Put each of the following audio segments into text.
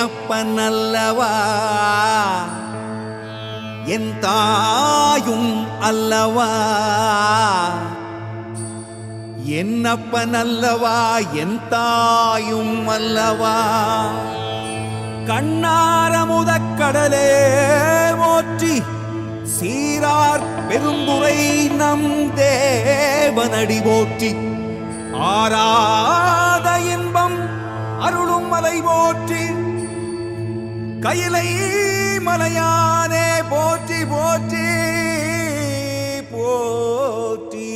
என்னப்பனல்லவா என் தாயும் அல்லவா என்னப்பனல்லவா என் தாயும் அல்லவா கண்ணாரமுதக்கடலே போற்றி சீரார் பெரும்புரை நம் தேவனடி போற்றி ஆராத இன்பம் அருளும் மலை போற்றி கையிலை மலையானே போற்றி போற்றி போற்றி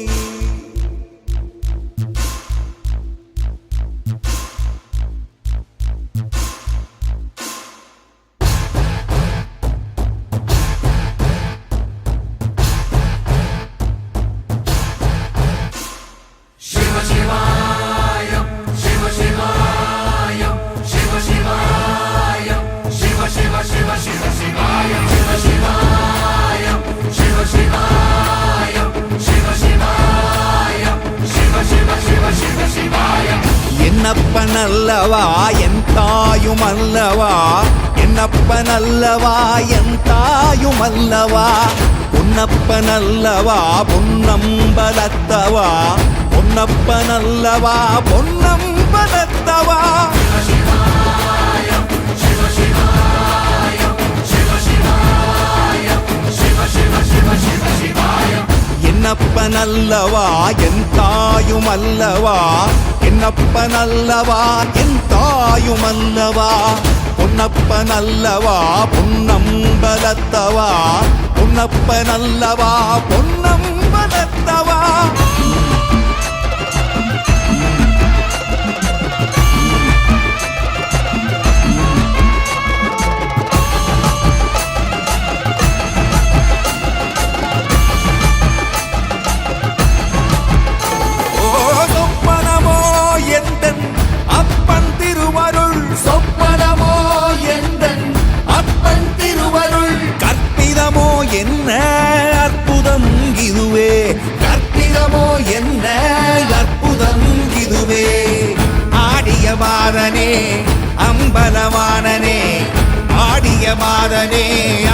என்னப்பனல்லவா என் தாயும் அல்லவா என்னப்பனல்லவா என் தாயும் அல்லவா பொன்னப்பனல்லவா பொன்னம்பலத்தவா பொன்னப்பனல்லவா பொன்னம்பலத்தவா என்னப்பனல்லவா என் தாயும் அல்லவா என்னப்பனல்லவா என் தாயும் அல்லவா பொன்னப்பனல்லவா பொன்னம்பலத்தவா பொன்னப்பனல்லவா பொன்னம்பலத்தவா என்ன அற்புதம் இதுவே கற்பிதமோ என்ன அற்புதம் இதுவே ஆடிய மாதனே அம்பலவானனே ஆடிய மாதனே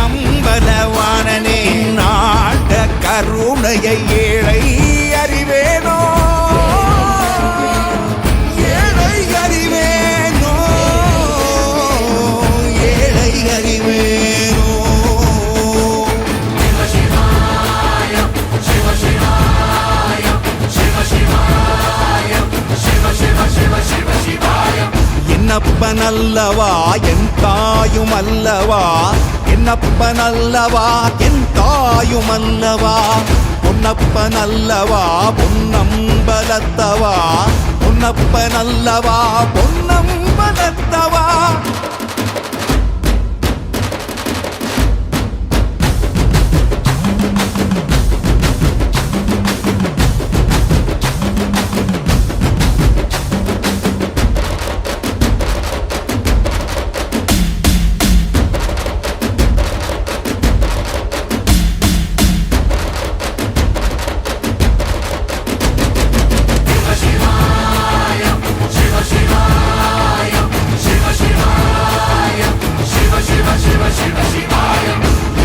அம்பலவானனே நாட கருணையை ஏழை அறிவேனோ ஏழை அறிவேனோ ஏழை அறிவேனோ என்னப்பனல்லவா என் தாயும் அல்லவா என்னப்பனல்லவா என் தாயும் அல்லவா பொன்னப்பனல்லவா பொன்னம்பலத்தவா பொன்னப்பனல்லவா பொன்னம்பலத்தவா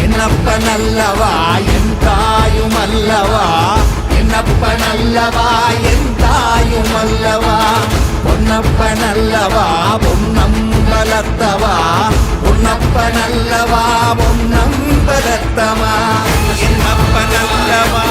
என்னப்பனல்லவா என் தாயும் அல்லவா என்னப்பனல்லவா என் தாயும் அல்லவா பொன்னப்பனல்லவா பொன்னம்பலத்தவா பொன்னப்பனல்லவா பொன்னம்பலத்தவா என்னப்பனல்லவா